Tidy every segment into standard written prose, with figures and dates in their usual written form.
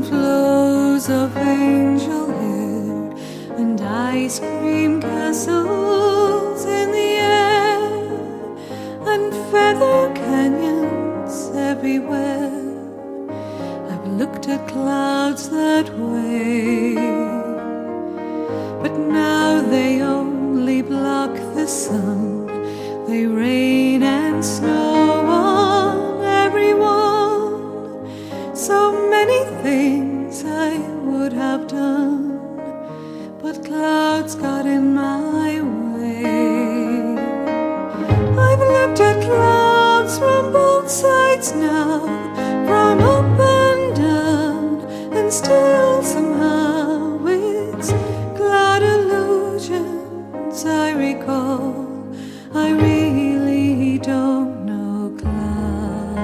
and flows of angel hair and ice cream castles in the air and feather canyons everywhere. I've looked at clouds that way, but now they only block the sun. They rain and snow on everyone. So many things I would have done, but clouds got in my way. I've looked at clouds from both sides now, from up and down, and still somehow it's cloud illusions I recall. I really don't know clouds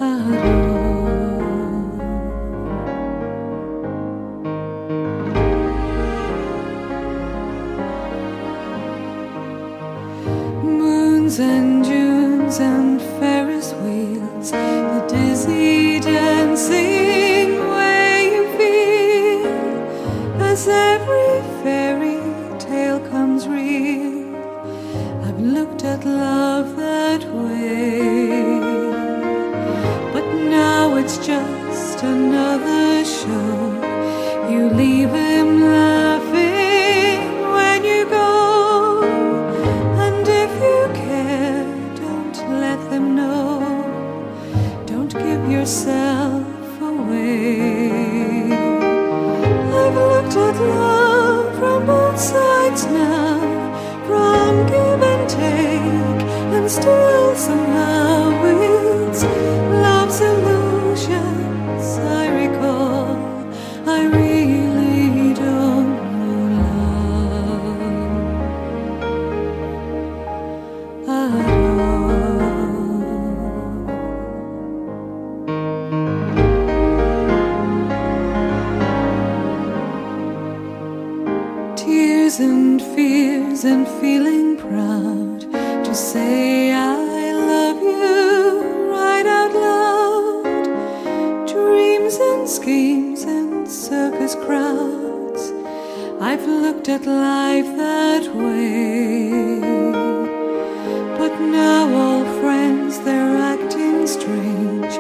at all. Moons and dunes and Ferris wheels, the dizzy dancing way you feel as every fairy tale comes real. I've looked at love that way, but now it's just another show. You leave him laughing when you go, and if you care, don't let them know. Don't give yourself away. I've looked at love from both sides now, from give and take, and still somehow it's love's illusions I recall. I really don't know love at all. Tears and fears and feeling proud to say I love you right out loud. Dreams and schemes and circus crowds, I've looked at life that way, but now all friends, they're acting strange.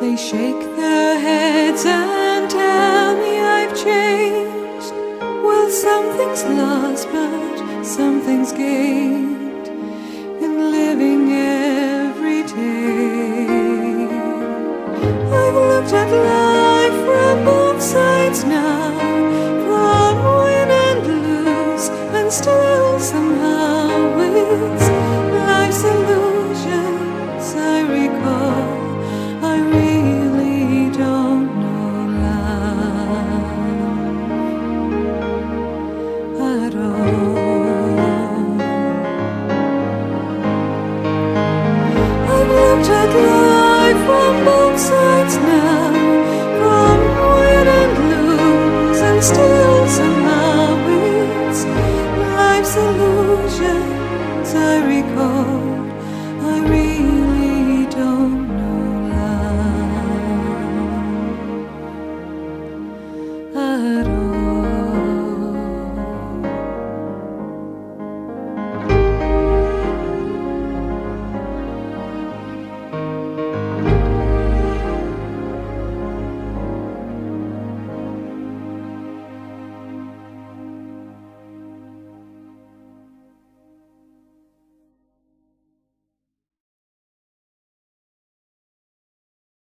They shake their heads and tell me I've changed. Well, something's lost, but something's gained in living every day. I've looked at life from both sides now, from win and lose, and still somehow it's life's illusions I recall. I really don't know love at all. I've looked at life from both sides now, from win and lose, and still somehow it's life's illusions I recall. I really don't know love at all.